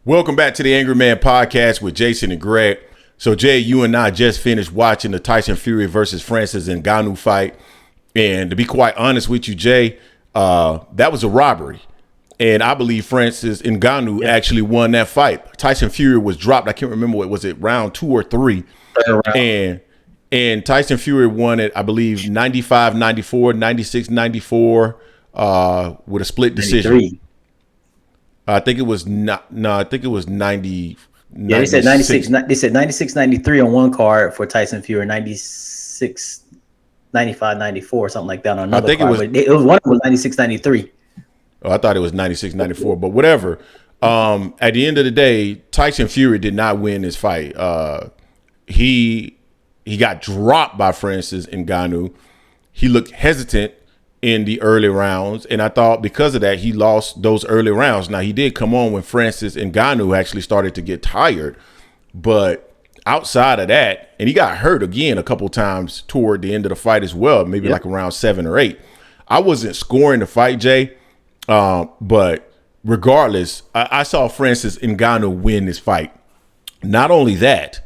Welcome back to the Angry Man Podcast with Jason and Greg. So, Jay, you and I just finished watching the Tyson Fury versus Frances Ngannou fight. And to be quite honest with you, Jay, that was a robbery. And I believe Frances Ngannou actually won that fight. Tyson Fury was dropped. I can't remember what was it, round 2 or 3. And Tyson Fury won it, I believe, 95-94, 96-94 with a split decision. 93. I think it was I think it was 90. Yeah, they said 96. They said 96-93 on one card for Tyson Fury, 96-95-94, something like that on another. I think card. It was one of them was 96-93. Oh, I thought it was 96-94, but whatever. At the end of the day, Tyson Fury did not win this fight. He got dropped by Frances Ngannou. He looked hesitant in the early rounds, and I thought because of that, he lost those early rounds. Now, he did come on when Frances Ngannou actually started to get tired, but outside of that, and he got hurt again a couple times toward the end of the fight as well, maybe like around 7 or 8. I wasn't scoring the fight, Jay, but regardless, I saw Frances Ngannou win this fight. Not only that,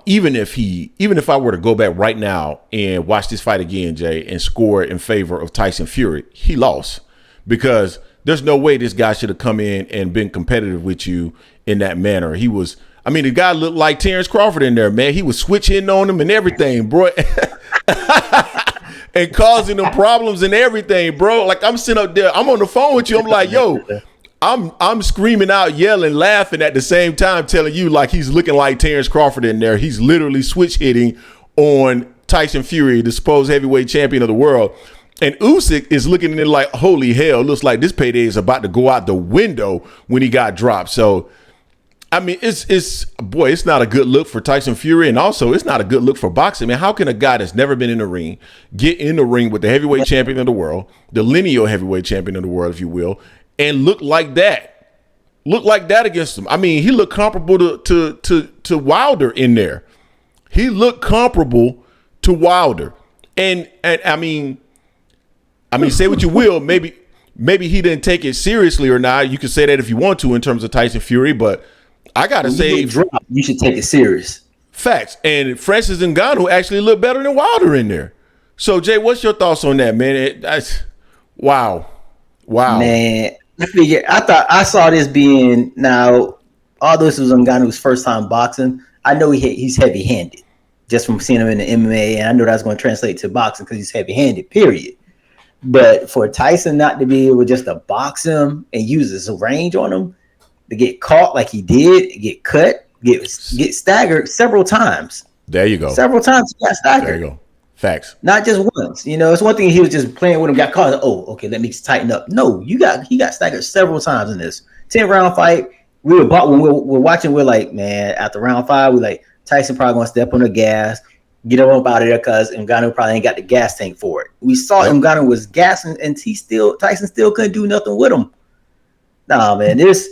even if I were to go back right now and watch this fight again, Jay, and score in favor of Tyson Fury, he lost, because there's no way this guy should have come in and been competitive with you in that manner. The guy looked like Terrence Crawford in there, man. He was switching on him and everything, bro. And causing them problems and everything, bro. Like, I'm sitting up there, I'm on the phone with you. I'm like, yo, I'm screaming out, yelling, laughing at the same time, telling you like he's looking like Terrence Crawford in there. He's literally switch hitting on Tyson Fury, the supposed heavyweight champion of the world. And Usyk is looking at it like, holy hell, looks like this payday is about to go out the window when he got dropped. So, I mean, it's not a good look for Tyson Fury. And also, it's not a good look for boxing. Man, how can a guy that's never been in the ring get in the ring with the heavyweight champion of the world, the lineal heavyweight champion of the world, if you will, and look like that against him? I mean, he looked comparable to Wilder in there. He looked comparable to Wilder. And I mean, say what you will, maybe he didn't take it seriously or not. You can say that if you want to in terms of Tyson Fury, but I gotta say, you should take it serious. Facts. And Frances Ngannou actually looked better than Wilder in there. So, Jay, what's your thoughts on that, man? Wow. Man, I thought I saw this being, now, although this was Ngannou's first time boxing, I know he's heavy-handed just from seeing him in the MMA, and I know that's going to translate to boxing because he's heavy-handed, period. But for Tyson not to be able just to box him and use his range on him, to get caught like he did, get cut, get staggered several times. There you go. Several times he got staggered. There you go. Facts. Not just once. You know, it's one thing he was just playing with him, got caught. Oh, okay, let me tighten up. No, he got staggered several times in this 10-round fight. When we're watching, we're like, man, after round 5, we're like, Tyson probably gonna step on the gas, get him up out of there, because Ngannou probably ain't got the gas tank for it. We saw Ngannou was gassing, and Tyson still couldn't do nothing with him. Nah, man, this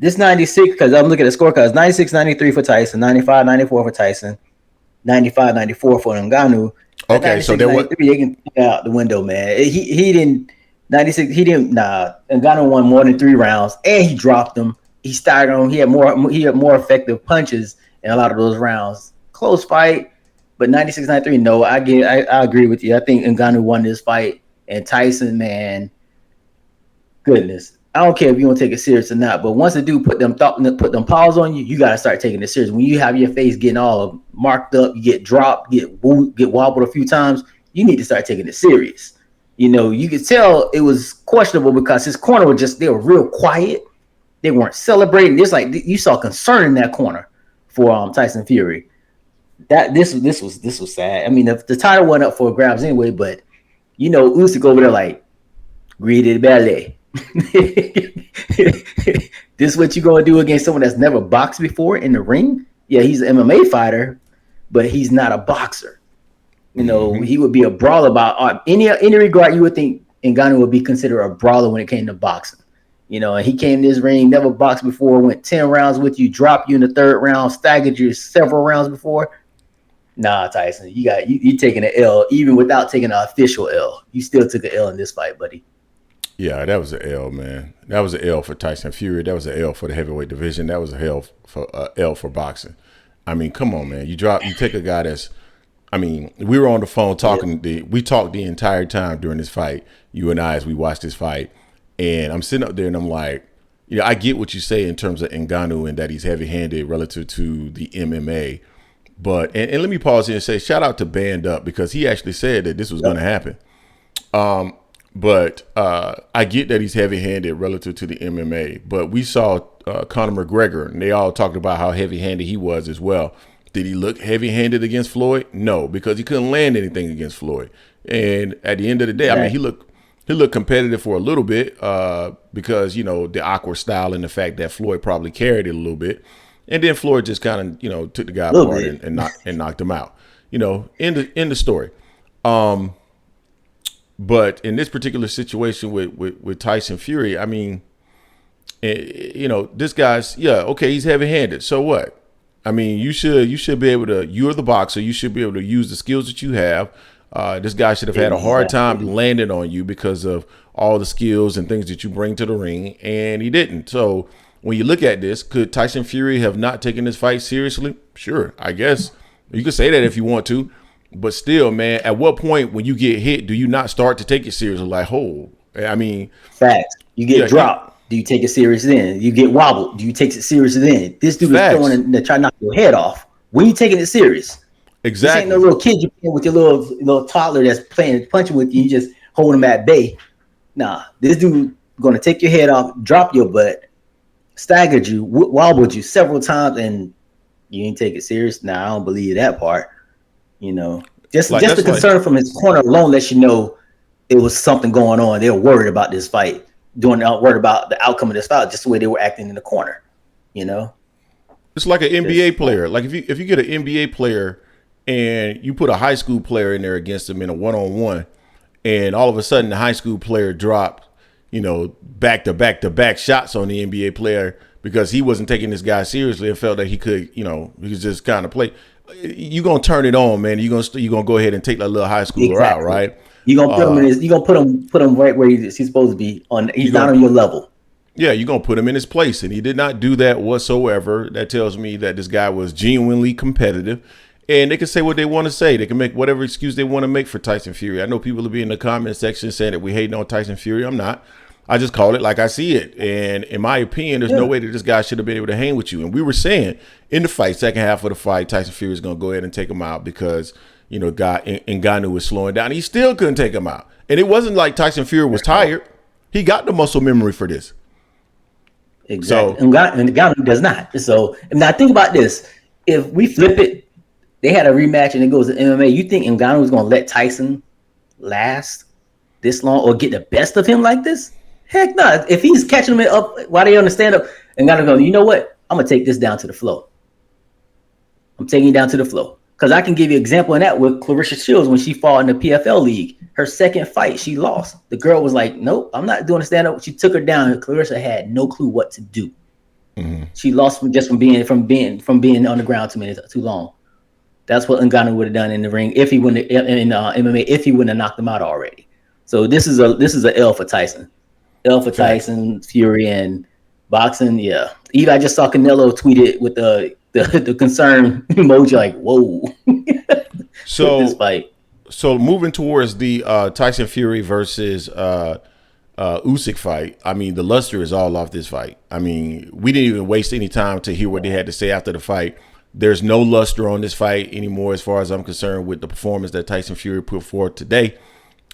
96, because I'm looking at the scorecards, 96-93 for Tyson, 95-94 for Tyson, 95-94 for Ngannou. Okay, so there was, they can get out the window, man. He didn't 96. He didn't. Ngannou won more than 3 rounds, and he dropped them. He staggered him. He had more effective punches in a lot of those rounds. Close fight, but 96-93. No, I agree with you. I think Ngannou won this fight, and Tyson, man, goodness. I don't care if you want to take it serious or not, but once a dude put them paws on you, you got to start taking it serious. When you have your face getting all marked up, you get dropped, get wobbled a few times, you need to start taking it serious. You know, you could tell it was questionable because his corner they were real quiet. They weren't celebrating. It's like you saw concern in that corner for Tyson Fury. This was sad. I mean, the title went up for grabs anyway, but you know, Usyk over there like, greedy ballet. This is what you gonna do against someone that's never boxed before in the ring? Yeah, he's an MMA fighter, but he's not a boxer. You know, he would be a brawler about any regard. You would think Ngannou would be considered a brawler when it came to boxing. You know, and he came to this ring, never boxed before, went 10 rounds with you, dropped you in the 3rd round, staggered you several rounds before. Nah, Tyson, you taking an L even without taking an official L. You still took an L in this fight, buddy. Yeah, that was an L, man. That was an L for Tyson Fury. That was an L for the heavyweight division. That was a L for boxing. I mean, come on, man. You take a guy that's. I mean, we were on the phone talking. We talked the entire time during this fight. You and I, as we watched this fight, and I'm sitting up there and I'm like, I get what you say in terms of Ngannou and that he's heavy-handed relative to the MMA. But and let me pause here and say shout out to Band Up because he actually said that this was going to happen. But I get that he's heavy-handed relative to the MMA. But we saw Conor McGregor, and they all talked about how heavy-handed he was as well. Did he look heavy-handed against Floyd? No, because he couldn't land anything against Floyd. And at the end of the day, I mean, he looked competitive for a little bit because, the awkward style and the fact that Floyd probably carried it a little bit. And then Floyd just kind of, took the guy apart and knocked him out. In the story. But in this particular situation with Tyson Fury, I mean, this guy's, he's heavy-handed. So what? I mean, you should be able to, you're the boxer, you should be able to use the skills that you have. This guy should have had a hard time landing on you because of all the skills and things that you bring to the ring, and he didn't. So when you look at this, could Tyson Fury have not taken this fight seriously? Sure, I guess. You could say that if you want to. But still, man, at what point when you get hit, do you not start to take it seriously? Like, I mean. Facts. You get dropped. Do you take it serious then? You get wobbled. Do you take it serious then? This dude is throwing to try to knock your head off. When you taking it serious? Exactly. This ain't no little kid you playing with your little toddler that's playing punching with you. You just hold him at bay. Nah, this dude gonna take your head off, drop your butt, staggered you, wobbled you several times, and you ain't take it serious. Nah, I don't believe that part. Just the concern from his corner alone lets you know it was something going on. They were worried about this fight. Worried about the outcome of this fight, just the way they were acting in the corner, It's like an NBA player. Like if you get an NBA player and you put a high school player in there against him in a one-on-one, and all of a sudden the high school player dropped, back-to-back shots on the NBA player because he wasn't taking this guy seriously and felt that he could, he could just kind of play. You're gonna turn it on, man. You're gonna go ahead and take that little high schooler out, right? You're gonna put him right where he's supposed to be. He's not on your level. Yeah, you're gonna put him in his place, and he did not do that whatsoever. That tells me that this guy was genuinely competitive, and they can say what they want to say. They can make whatever excuse they want to make for Tyson Fury. I know people will be in the comment section saying that we hating on Tyson Fury. I'm not. I just call it like I see it, and in my opinion, there's no way that this guy should have been able to hang with you. And we were saying in the fight, second half of the fight, Tyson Fury is gonna go ahead and take him out because Ngannou was slowing down. He still couldn't take him out. And it wasn't like Tyson Fury was tired. He got the muscle memory for this. Exactly. So, Ngannou does not. So, now think about this. If we flip it, they had a rematch and it goes to MMA. You think Ngannou was going to let Tyson last this long or get the best of him like this? Heck no. If he's catching him up while they on the stand-up, Ngannou goes, you know what? I'm going to take this down to the floor. I'm taking it down to the floor. Because I can give you an example of that with Clarissa Shields when she fought in the PFL league. Her second fight, she lost. The girl was like, nope, I'm not doing a stand-up. She took her down. And Clarissa had no clue what to do. Mm-hmm. She lost from being on the ground too long. That's what Ngannou would have done in the ring if he wouldn't in MMA if he wouldn't have knocked him out already. So this is a L for Tyson. L for Tyson, Fury, and boxing. Yeah. Even I just saw Canelo tweeted with the concern emoji, like, whoa. So this fight. So moving towards the Tyson Fury versus Usyk fight, I mean, the luster is all off this fight. I mean, we didn't even waste any time to hear what they had to say after the fight. There's no luster on this fight anymore, as far as I'm concerned, with the performance that Tyson Fury put forth today.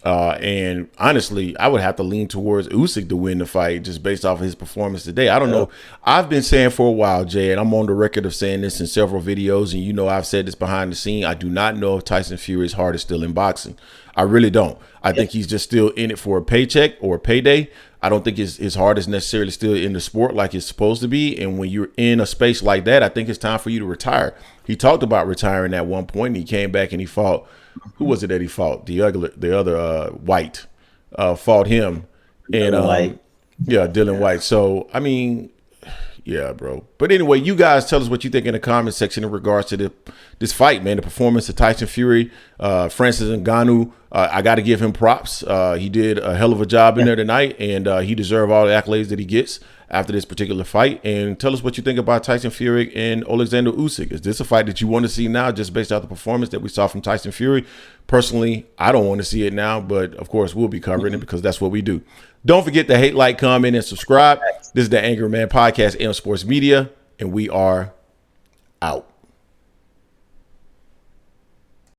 And honestly, I would have to lean towards Usyk to win the fight just based off of his performance today. I don't know. I've been saying for a while, Jay, and I'm on the record of saying this in several videos, and I've said this behind the scene. I do not know if Tyson Fury's heart is still in boxing. I really don't. I think he's just still in it for a paycheck or a payday. I don't think his heart is necessarily still in the sport like it's supposed to be. And when you're in a space like that, I think it's time for you to retire. He talked about retiring at one point, and he came back and he fought. Who was it that he fought? The other White fought him, and White. Yeah, Dylan White. So I mean, Yeah, bro. But anyway, you guys tell us what you think in the comment section in regards to this fight, man. The performance of Tyson Fury, Francis Ngannou. I got to give him props. He did a hell of a job in there tonight, and he deserves all the accolades that he gets after this particular fight. And tell us what you think about Tyson Fury and Alexander Usyk. Is this a fight that you want to see now, just based off the performance that we saw from Tyson Fury? Personally, I don't want to see it now, but of course we'll be covering it because that's what we do. Don't forget to hate, like, comment, and subscribe. This is the Angry Man Podcast, AM Sports Media, and we are out.